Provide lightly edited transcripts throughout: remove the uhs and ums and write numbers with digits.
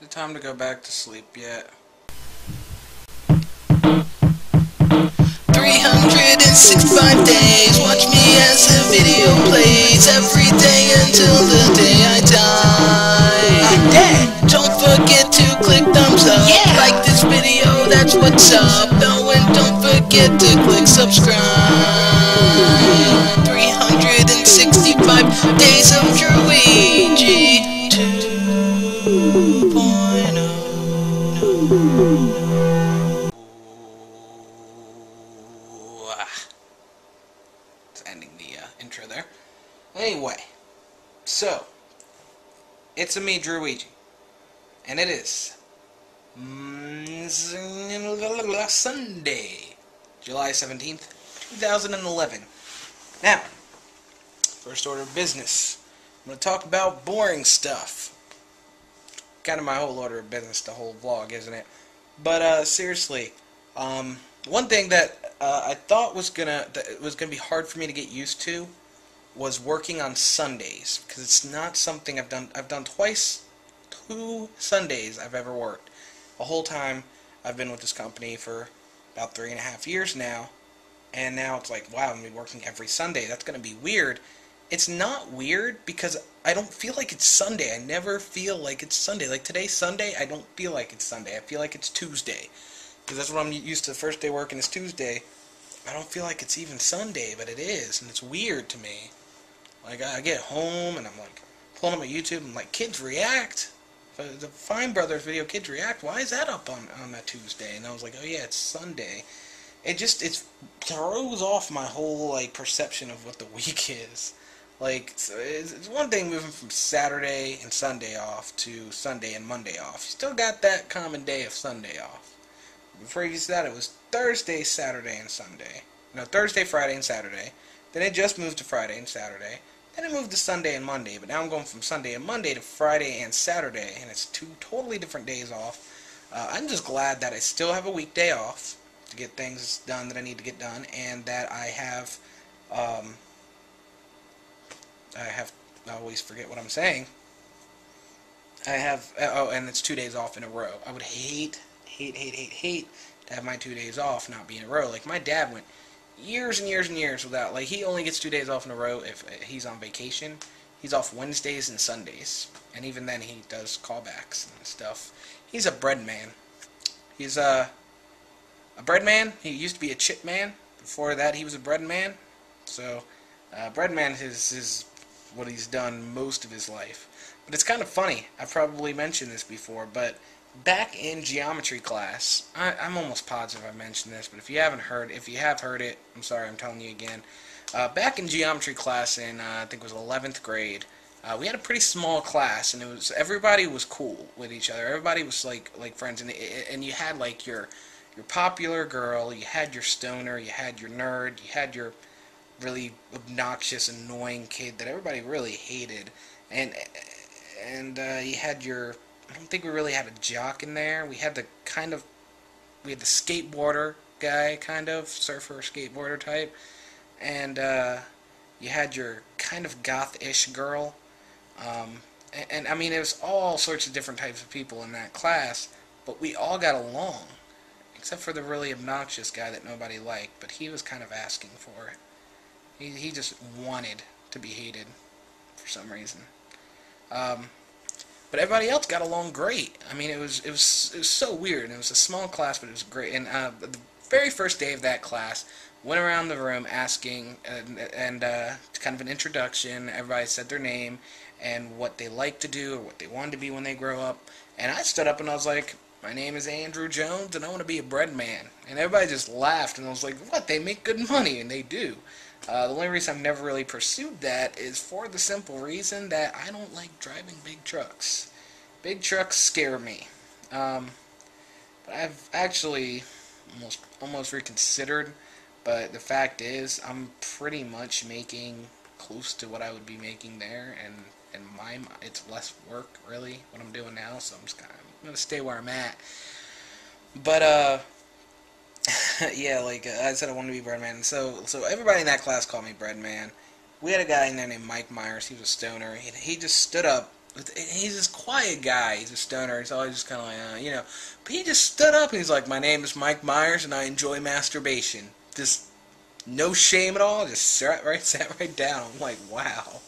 it time to go back to sleep yet? 365 days, watch me as the video plays every day until the day I die. I'm dead. Don't forget to click thumbs up. Yeah. Like this video, that's what's up. No, and don't forget to click subscribe. 365 days of Druigi 2.0. It's ending the intro there. Anyway, so it's a me, Druigi, and it is Sunday, July 17th, 2011. Now, first order of business, I'm going to talk about boring stuff. Kind of my whole order of business, the whole vlog, isn't it? But seriously, one thing that I thought was gonna be hard for me to get used to was working on Sundays, because it's not something I've done. I've done two Sundays I've ever worked. The whole time I've been with this company for about 3.5 years now, and now it's like, wow, I'm gonna be working every Sunday. That's gonna be weird. It's not weird because I don't feel like it's Sunday. I never feel like it's Sunday. Like today's Sunday, I don't feel like it's Sunday. I feel like it's Tuesday. Because that's what I'm used to. The first day working is Tuesday. I don't feel like it's even Sunday, but it is. And it's weird to me. Like, I get home and I'm like, pulling up my YouTube and I'm like, Kids React? The Fine Brothers video, Kids React? Why is that up on that Tuesday? And I was like, oh yeah, it's Sunday. It throws off my whole, like, perception of what the week is. Like, so it's one thing moving from Saturday and Sunday off to Sunday and Monday off. You still got that common day of Sunday off. Previous to that, it was Thursday, Saturday, and Sunday. No, Thursday, Friday, and Saturday. Then it just moved to Friday and Saturday. Then it moved to Sunday and Monday. But now I'm going from Sunday and Monday to Friday and Saturday. And it's two totally different days off. I'm just glad that I still have a weekday off to get things done that I need to get done. And that I always forget what I'm saying. And it's 2 days off in a row. I would hate to have my 2 days off not be in a row. Like, my dad went years and years and years without, like, he only gets 2 days off in a row if he's on vacation. He's off Wednesdays and Sundays, and even then he does callbacks and stuff. He's a bread man. He's a bread man. He used to be a chip man. Before that, he was a bread man. So, bread man is what he's done most of his life. But it's kind of funny. I've probably mentioned this before, but back in geometry class, I'm almost positive I mentioned this, but if you have heard it, I'm sorry, I'm telling you again. Back in geometry class in, I think it was 11th grade, we had a pretty small class, and everybody was cool with each other. Everybody was like friends, and you had like your popular girl, you had your stoner, you had your nerd, you had your really obnoxious, annoying kid that everybody really hated, and you had your, I don't think we really had a jock in there. We had the skateboarder guy, kind of surfer skateboarder type, and you had your kind of goth-ish girl, and I mean, it was all sorts of different types of people in that class, but we all got along, except for the really obnoxious guy that nobody liked, but he was kind of asking for it. He just wanted to be hated for some reason. But everybody else got along great. I mean, it was so weird. It was a small class, but it was great. And the very first day of that class, went around the room asking, and kind of an introduction. Everybody said their name and what they like to do or what they wanted to be when they grow up. And I stood up and I was like, my name is Andrew Jones, and I want to be a bread man. And everybody just laughed, and I was like, what? They make good money, and they do. The only reason I've never really pursued that is for the simple reason that I don't like driving big trucks. Big trucks scare me. But I've actually almost reconsidered, but the fact is I'm pretty much making close to what I would be making there, and it's less work, really, what I'm doing now, so I'm going to stay where I'm at. But, yeah, like I said, I wanted to be bread man. So everybody in that class called me bread man. We had a guy in there named Mike Myers. He was a stoner. He just stood up he's this quiet guy. He's a stoner. He's always just kind of like, you know. But he just stood up and he's like, "My name is Mike Myers and I enjoy masturbation." Just no shame at all. Just sat right down. I'm like, wow.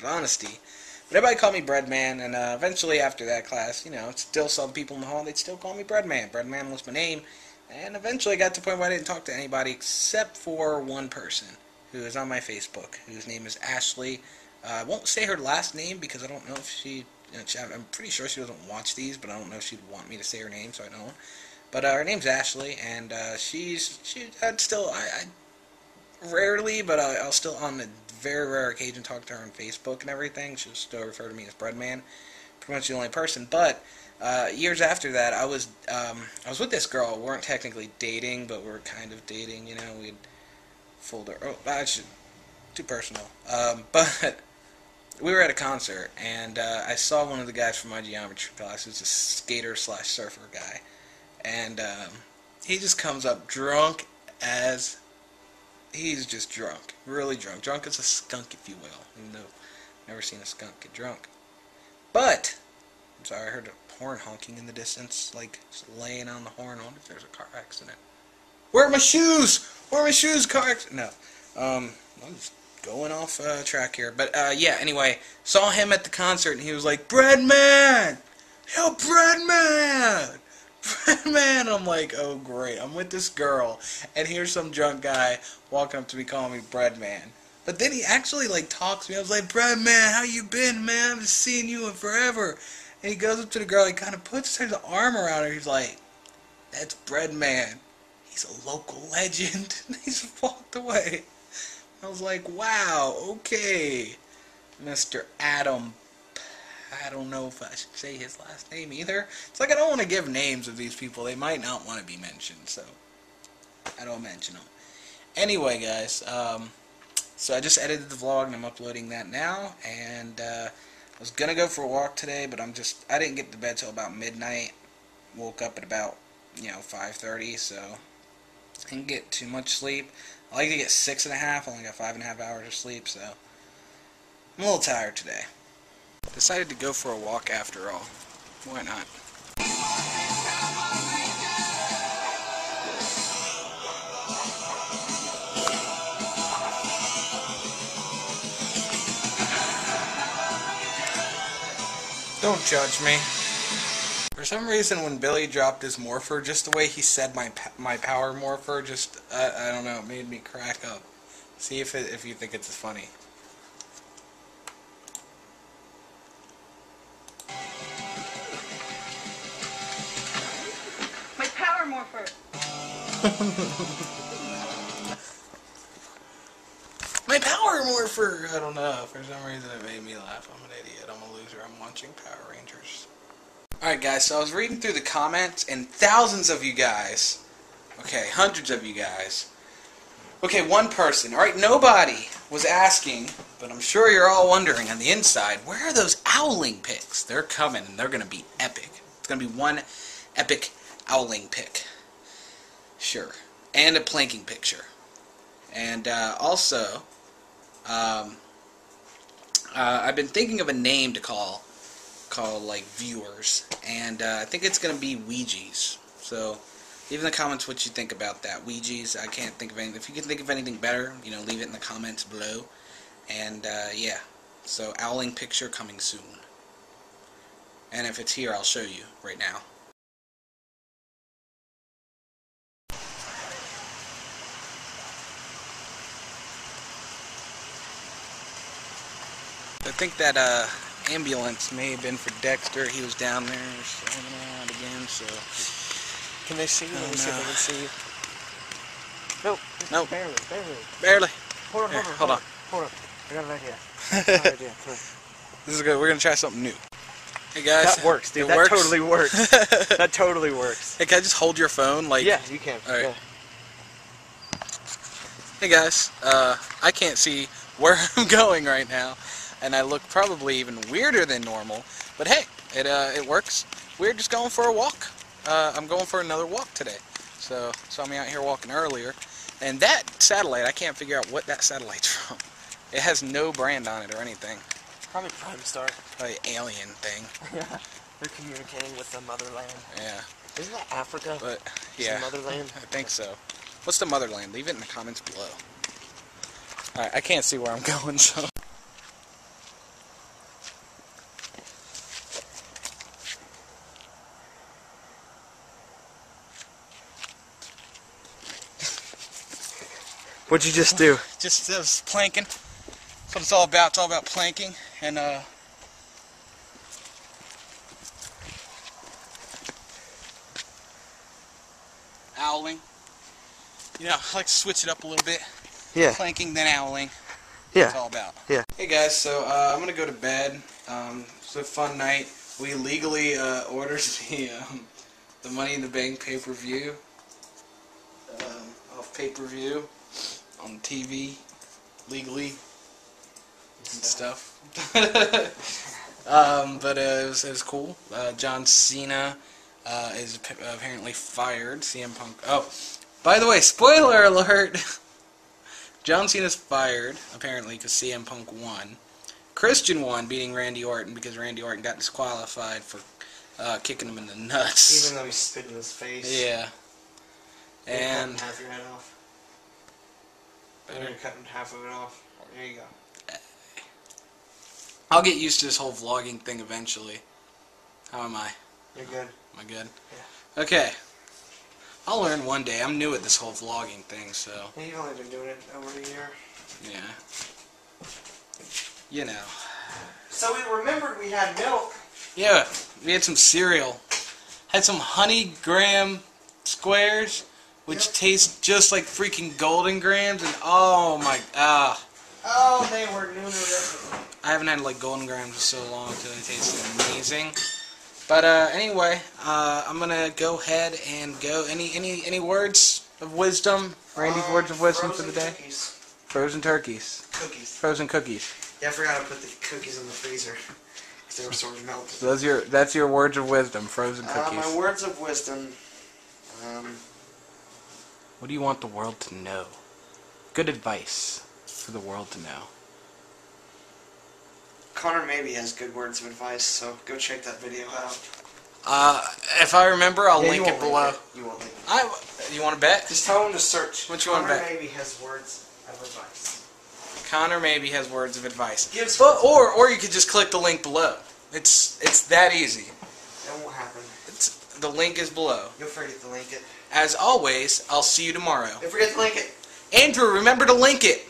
Honesty. But everybody called me Breadman, and eventually after that class, you know, still some people in the hall, they'd still call me Breadman. Breadman was my name. And eventually I got to the point where I didn't talk to anybody except for one person who is on my Facebook, whose name is Ashley. I won't say her last name because I don't know if she, I'm pretty sure she doesn't watch these, but I don't know if she'd want me to say her name, so I don't. But her name's Ashley, and I rarely, but I'll still on a very rare occasion talk to her on Facebook and everything. She'll still refer to me as Breadman. Pretty much the only person. But years after that, I was with this girl. We weren't technically dating, but we were kind of dating. You know, we'd fold her. Oh, I should too personal. But we were at a concert, and I saw one of the guys from my geometry class. It was a skater/surfer guy, and he just comes up drunk as. He's just drunk, really drunk. Drunk as a skunk, if you will. Even though I've never seen a skunk get drunk. But, I'm sorry, I heard a horn honking in the distance, like just laying on the horn. I wonder if there's a car accident. Where are my shoes? Where are my shoes? Car accident. No. I'm just going off track here. But, yeah, anyway, saw him at the concert, and he was like, "Breadman! Yo, Breadman! Man, I'm like, oh great, I'm with this girl, and here's some drunk guy walking up to me calling me Breadman. But then he actually like talks to me. I was like, Breadman, how you been, man? I haven't seen you in forever. And he goes up to the girl, he kind of puts his arm around her. He's like, that's Breadman. He's a local legend. And he's walked away. I was like, wow, okay, Mr. Adam. I don't know if I should say his last name either. It's like I don't want to give names of these people. They might not want to be mentioned, so I don't mention them. Anyway, guys, so I just edited the vlog, and I'm uploading that now. And I was going to go for a walk today, but I didn't get to bed till about midnight. Woke up at about, 5:30, so I didn't get too much sleep. I like to get 6.5. I only got 5.5 hours of sleep, so I'm a little tired today. Decided to go for a walk after all. Why not? Don't judge me. For some reason, when Billy dropped his morpher, just the way he said my power morpher, just I don't know, it made me crack up. See if you think it's funny. Morpher. My power morpher! I don't know. For some reason it made me laugh. I'm an idiot. I'm a loser. I'm watching Power Rangers. Alright guys, so I was reading through the comments and thousands of you guys, okay, hundreds of you guys, okay, one person, alright, nobody was asking, but I'm sure you're all wondering on the inside, where are those owling pics? They're coming and they're going to be epic. It's going to be one epic owling pic. Sure. And a planking picture. And also, I've been thinking of a name to call like viewers, and I think it's going to be Ouija's. So leave in the comments what you think about that. Ouija's, I can't think of anything. If you can think of anything better, leave it in the comments below. And yeah, so owling picture coming soon. And if it's here, I'll show you right now. I think that ambulance may have been for Dexter. He was down there hanging around again, so... Can they see you? Let me see if they can see you. Nope. Nope. Barely. Barely. Hold on. I got an idea. This is good. We're going to try something new. Hey guys. That works, dude. It That works? totally works. That totally works. Hey, can I just hold your phone? Like, Yeah, you can. Alright. Yeah. Hey guys. I can't see where I'm going right now. And I look probably even weirder than normal, but hey, it works. We're just going for a walk. I'm going for another walk today. So saw me out here walking earlier, and that satellite, I can't figure out what that satellite's from. It has no brand on it or anything. Probably Prime Star. Probably alien thing. Yeah. They're communicating with the motherland. Yeah. Isn't that Africa? But Is yeah, the motherland? I think so. What's the motherland? Leave it in the comments below. Alright, I can't see where I'm going, so. What'd you just do? Just planking. That's what it's all about. It's all about planking and owling. You know, I like to switch it up a little bit. Yeah. Planking, then owling. Yeah. It's all about. Yeah. Hey guys, so I'm gonna go to bed. It's a fun night. We legally ordered the Money in the Bank pay-per-view off pay-per-view on TV legally and stuff. But it was cool. John Cena is apparently fired. CM Punk. Oh, by the way, spoiler alert. John Cena's fired, apparently, because CM Punk won. Christian won, beating Randy Orton, because Randy Orton got disqualified for kicking him in the nuts. Even though he spit in his face. Yeah. And... half your head off. Better. You're cutting half of it off. There you go. I'll get used to this whole vlogging thing eventually. How am I? You're good. Am I good? Yeah. Okay. I'll learn one day. I'm new at this whole vlogging thing, so... Yeah, you've only been doing it over a year. Yeah. You know. So we remembered we had milk. Yeah, we had some cereal. Had some Honey Graham squares, which taste just like freaking Golden Grams, and oh my... Oh, they were nooner. I haven't had like Golden Grams in so long until they taste amazing. But anyway, I'm gonna go ahead and go. Any words of wisdom? Randy's words of wisdom for the day? Cookies. Frozen turkeys. Cookies. Frozen cookies. Yeah, I forgot to put the cookies in the freezer. Because they were sort of melted. So that's your words of wisdom. Frozen cookies. My words of wisdom. What do you want the world to know? Good advice for the world to know. Connor maybe has good words of advice, so go check that video out. If I remember, I'll Yeah, link you it won't below. link it. You won't link it. You want to bet? Just tell him to search. What you want to Connor bet? maybe has words of advice. Connor maybe has words of advice. Gives Or you could just click the link below. It's that easy. That won't happen. The link is below. You'll forget to link it. As always, I'll see you tomorrow. Don't forget to link it. Andrew, remember to link it.